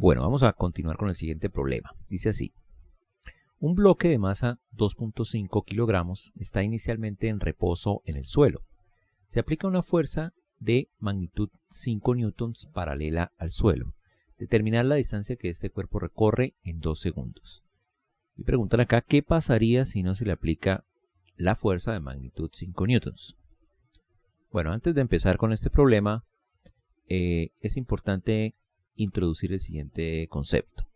Bueno, vamos a continuar con el siguiente problema. Dice así. Un bloque de masa 2.5 kilogramos está inicialmente en reposo en el suelo. Se aplica una fuerza de magnitud 5 newtons paralela al suelo. Determinar la distancia que este cuerpo recorre en 2 segundos. Y preguntan acá, ¿qué pasaría si no se le aplica la fuerza de magnitud 5 newtons? Bueno, antes de empezar con este problema, es importante introducir el siguiente concepto.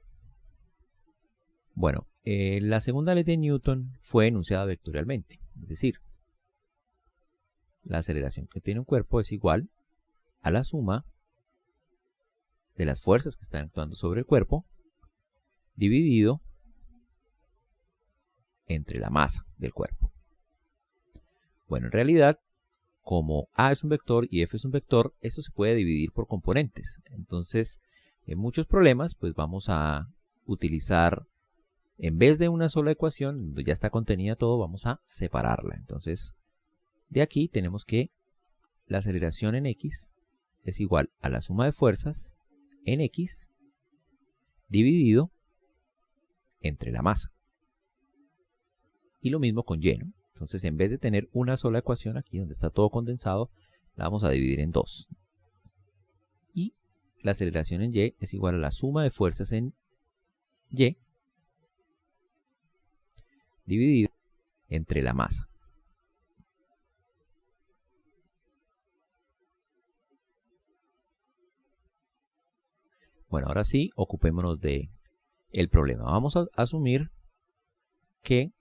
Bueno, la segunda ley de Newton fue enunciada vectorialmente, es decir, la aceleración que tiene un cuerpo es igual a la suma de las fuerzas que están actuando sobre el cuerpo dividido entre la masa del cuerpo. Bueno, en realidad, como A es un vector y F es un vector, esto se puede dividir por componentes. Entonces, en muchos problemas, pues vamos a utilizar, en vez de una sola ecuación, donde ya está contenida todo, vamos a separarla. Entonces, de aquí tenemos que la aceleración en X es igual a la suma de fuerzas en X dividido entre la masa. Y lo mismo con Y, ¿no? Entonces, en vez de tener una sola ecuación aquí donde está todo condensado, la vamos a dividir en dos. Y la aceleración en Y es igual a la suma de fuerzas en Y dividido entre la masa. Bueno, ahora sí, ocupémonos del problema. Vamos a asumir que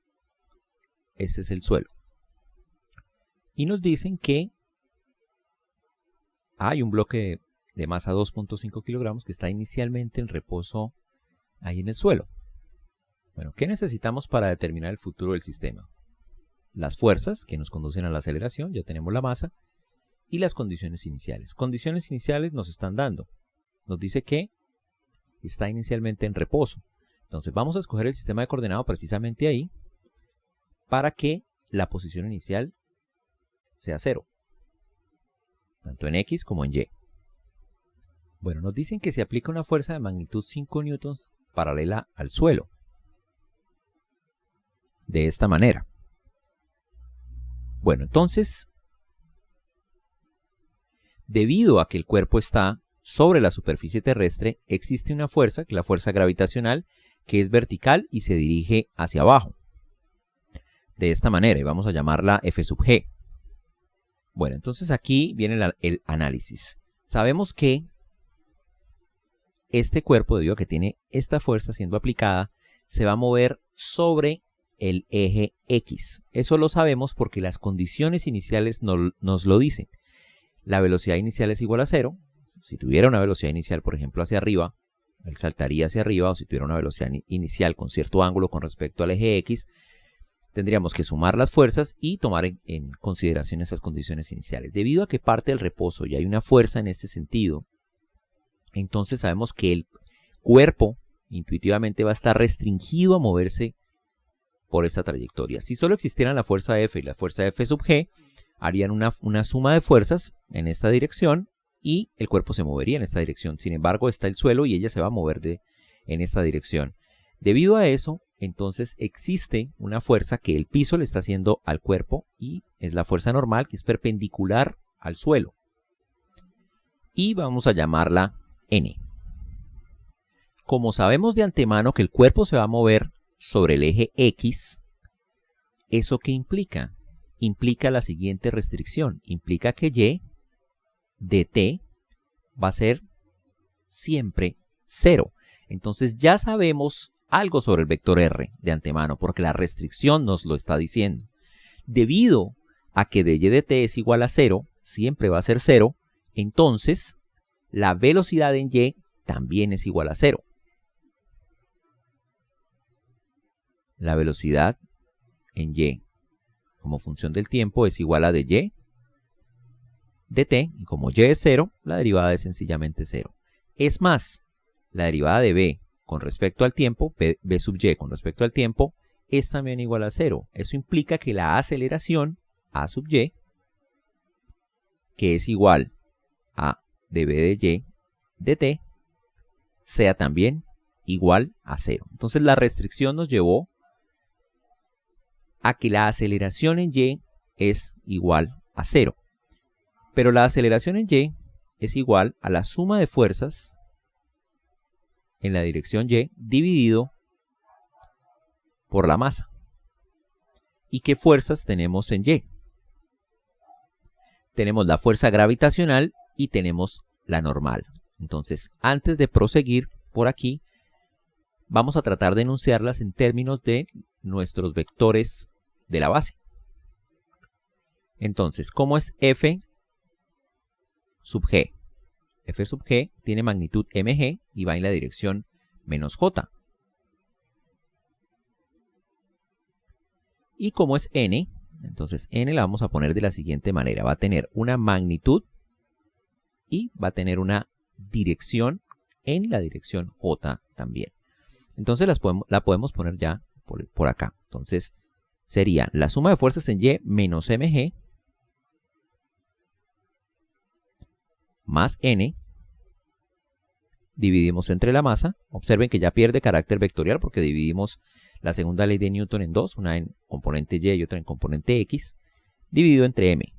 este es el suelo. Y nos dicen que hay un bloque de masa 2.5 kilogramos que está inicialmente en reposo ahí en el suelo. Bueno, ¿qué necesitamos para determinar el futuro del sistema? Las fuerzas que nos conducen a la aceleración, ya tenemos la masa, y las condiciones iniciales. Condiciones iniciales nos están dando. Nos dice que está inicialmente en reposo. Entonces vamos a escoger el sistema de coordenado precisamente ahí para que la posición inicial sea 0. Tanto en X como en Y. Bueno, nos dicen que se aplica una fuerza de magnitud 5 newtons paralela al suelo. De esta manera. Bueno, entonces, debido a que el cuerpo está sobre la superficie terrestre, existe una fuerza, que es la fuerza gravitacional, que es vertical y se dirige hacia abajo. De esta manera, y vamos a llamarla F sub G. Bueno, entonces aquí viene el análisis. Sabemos que este cuerpo, debido a que tiene esta fuerza siendo aplicada, se va a mover sobre el eje X. Eso lo sabemos porque las condiciones iniciales nos lo dicen. La velocidad inicial es igual a 0. Si tuviera una velocidad inicial, por ejemplo, hacia arriba, él saltaría hacia arriba, o si tuviera una velocidad inicial con cierto ángulo con respecto al eje X, tendríamos que sumar las fuerzas y tomar en consideración esas condiciones iniciales. Debido a que parte del reposo y hay una fuerza en este sentido, entonces sabemos que el cuerpo intuitivamente va a estar restringido a moverse por esta trayectoria. Si solo existieran la fuerza F y la fuerza F sub G, harían una suma de fuerzas en esta dirección y el cuerpo se movería en esta dirección. Sin embargo, está el suelo y ella se va a mover en esta dirección. Debido a eso, entonces existe una fuerza que el piso le está haciendo al cuerpo y es la fuerza normal que es perpendicular al suelo. Y vamos a llamarla N. Como sabemos de antemano que el cuerpo se va a mover sobre el eje X, ¿eso qué implica? Implica la siguiente restricción. Implica que Y de t va a ser siempre 0. Entonces ya sabemos algo sobre el vector R de antemano, porque la restricción nos lo está diciendo. Debido a que de Y de t es igual a 0, siempre va a ser 0, entonces la velocidad en Y también es igual a 0. La velocidad en Y como función del tiempo es igual a de Y de t, y como Y es 0, la derivada es sencillamente 0. Es más, la derivada de B con respecto al tiempo, B sub Y con respecto al tiempo, es también igual a 0. Eso implica que la aceleración, A sub Y, que es igual a dB de Y de t, sea también igual a 0. Entonces la restricción nos llevó a que la aceleración en y es igual a 0. Pero la aceleración en y es igual a la suma de fuerzas en la dirección y dividido por la masa. ¿Y qué fuerzas tenemos en y? Tenemos la fuerza gravitacional y tenemos la normal. Entonces, antes de proseguir por aquí, vamos a tratar de enunciarlas en términos de nuestros vectores de la base. Entonces, ¿cómo es f sub g? F sub g tiene magnitud mg y va en la dirección menos j. ¿Y cómo es n? Entonces n la vamos a poner de la siguiente manera. Va a tener una magnitud y va a tener una dirección en la dirección j también. Entonces la podemos poner ya por acá. Entonces sería la suma de fuerzas en y menos mg más n. Dividimos entre la masa. Observen que ya pierde carácter vectorial porque dividimos la segunda ley de Newton en dos, una en componente y otra en componente x, dividido entre m.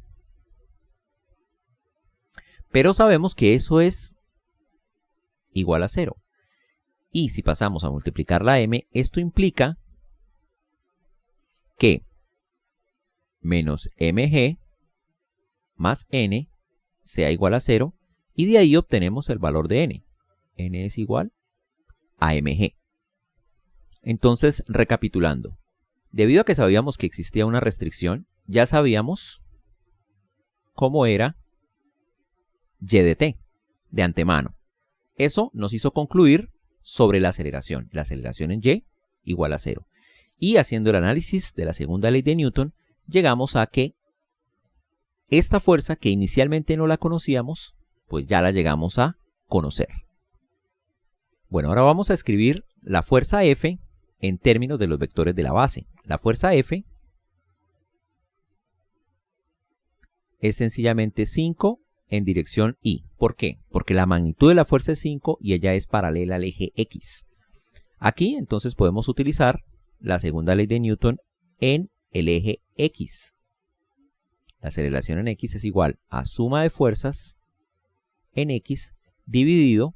Pero sabemos que eso es igual a 0. Y si pasamos a multiplicar la m, esto implica que menos mg más n sea igual a 0, y de ahí obtenemos el valor de n. N es igual a mg. Entonces, recapitulando, debido a que sabíamos que existía una restricción, ya sabíamos cómo era y de t de antemano. Eso nos hizo concluir sobre la aceleración. La aceleración en y igual a 0. Y haciendo el análisis de la segunda ley de Newton, llegamos a que esta fuerza que inicialmente no la conocíamos, pues ya la llegamos a conocer. Bueno, ahora vamos a escribir la fuerza F en términos de los vectores de la base. La fuerza F es sencillamente 5 en dirección Y. ¿Por qué? Porque la magnitud de la fuerza es 5 y ella es paralela al eje X. Aquí entonces podemos utilizar la segunda ley de Newton en el eje X. La aceleración en X es igual a suma de fuerzas en X dividido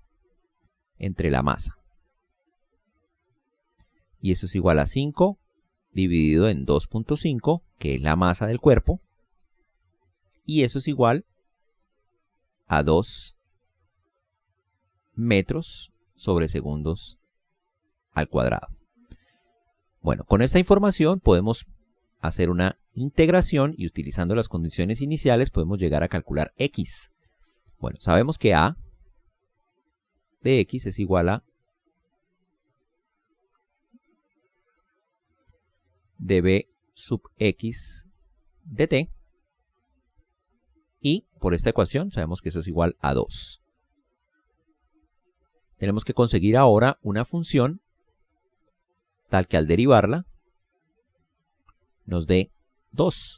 entre la masa. Y eso es igual a 5 dividido en 2.5, que es la masa del cuerpo. Y eso es igual a 2 metros sobre segundos al cuadrado. Bueno, con esta información podemos hacer una integración y utilizando las condiciones iniciales podemos llegar a calcular x. Bueno, sabemos que a de x es igual a db sub x de t, y por esta ecuación sabemos que eso es igual a 2. Tenemos que conseguir ahora una función tal que al derivarla nos dé 2t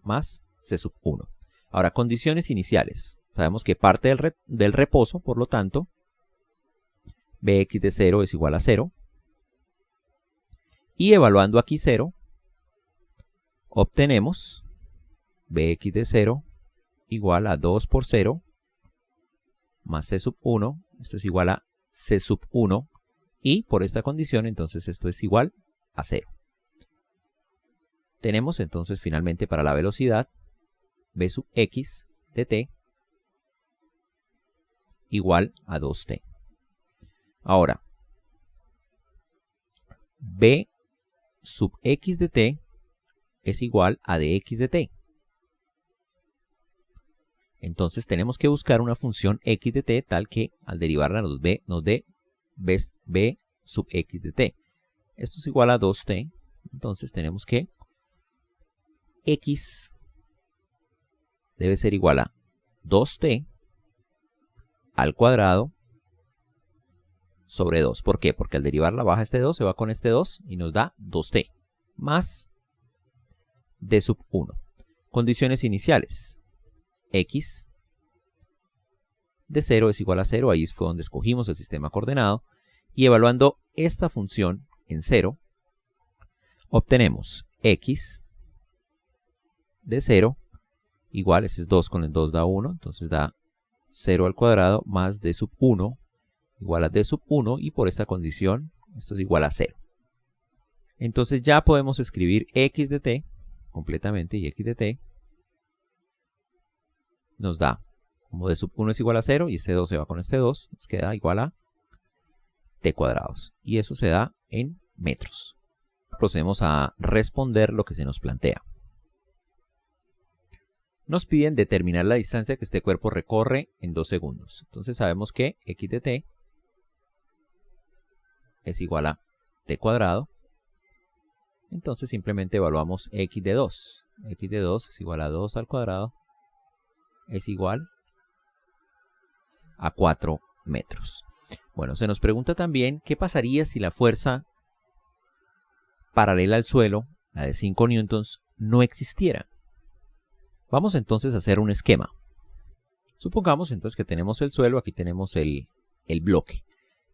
más c sub 1. Ahora, condiciones iniciales. Sabemos que parte del reposo, por lo tanto, bx de 0 es igual a 0. Y evaluando aquí 0, obtenemos bx de 0 igual a 2 por 0 más c sub 1. Esto es igual a c sub 1. Y por esta condición, entonces, esto es igual a 0. Tenemos entonces finalmente para la velocidad b sub x de t igual a 2t. Ahora, b sub x de t es igual a dx de t. Entonces tenemos que buscar una función x de t tal que al derivarla nos dé b sub x de t. Esto es igual a 2t. Entonces tenemos que x debe ser igual a 2t al cuadrado sobre 2. ¿Por qué? Porque al derivarla baja este 2, se va con este 2 y nos da 2t más d sub 1. Condiciones iniciales. X de 0 es igual a 0, ahí fue donde escogimos el sistema coordenado, y evaluando esta función en 0, obtenemos x de 0 igual, ese es 2 con el 2 da 1, entonces da 0 al cuadrado más d sub 1 igual a d sub 1, y por esta condición esto es igual a 0. Entonces ya podemos escribir x de t completamente, y x de t nos da, como d sub 1 es igual a 0 y este 2 se va con este 2, nos queda igual a t cuadrados, y eso se da en metros. Procedemos a responder lo que se nos plantea. Nos piden determinar la distancia que este cuerpo recorre en 2 segundos. Entonces sabemos que x de t es igual a t cuadrado. Entonces simplemente evaluamos x de 2. X de 2 es igual a 2 al cuadrado. Es igual a 4 metros. Bueno, se nos pregunta también qué pasaría si la fuerza paralela al suelo, la de 5 newtons, no existiera. Vamos entonces a hacer un esquema. Supongamos entonces que tenemos el suelo, aquí tenemos el bloque,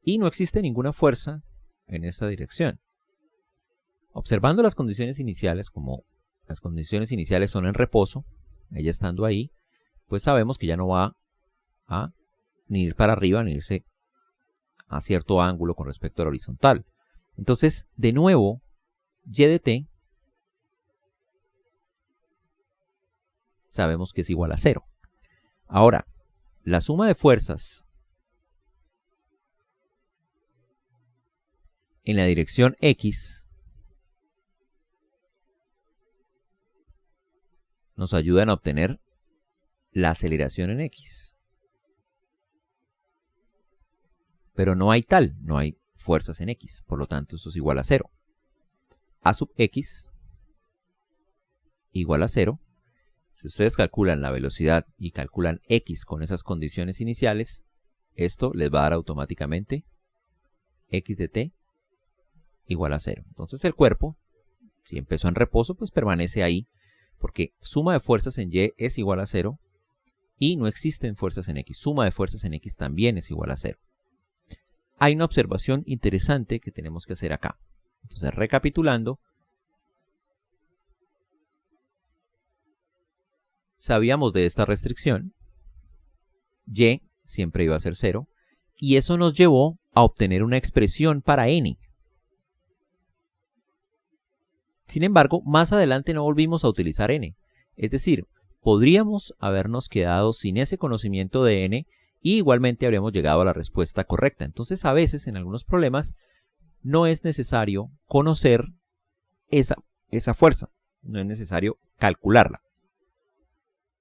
y no existe ninguna fuerza en esta dirección. Observando las condiciones iniciales, como las condiciones iniciales son en reposo, ella estando ahí, pues sabemos que ya no va a ni ir para arriba ni irse a cierto ángulo con respecto al horizontal. Entonces, de nuevo, y de t sabemos que es igual a 0. Ahora, la suma de fuerzas en la dirección x nos ayudan a obtener la aceleración en x. Pero no hay no hay fuerzas en x, por lo tanto eso es igual a 0. A sub x igual a 0. Si ustedes calculan la velocidad y calculan x con esas condiciones iniciales, esto les va a dar automáticamente x de t igual a 0. Entonces el cuerpo, si empezó en reposo, pues permanece ahí, porque suma de fuerzas en y es igual a 0 y no existen fuerzas en x. Suma de fuerzas en x también es igual a 0. Hay una observación interesante que tenemos que hacer acá. Entonces, recapitulando, sabíamos de esta restricción, y siempre iba a ser 0, y eso nos llevó a obtener una expresión para n. Sin embargo, más adelante no volvimos a utilizar n, es decir, podríamos habernos quedado sin ese conocimiento de n y igualmente habríamos llegado a la respuesta correcta. Entonces, a veces en algunos problemas no es necesario conocer esa fuerza, no es necesario calcularla.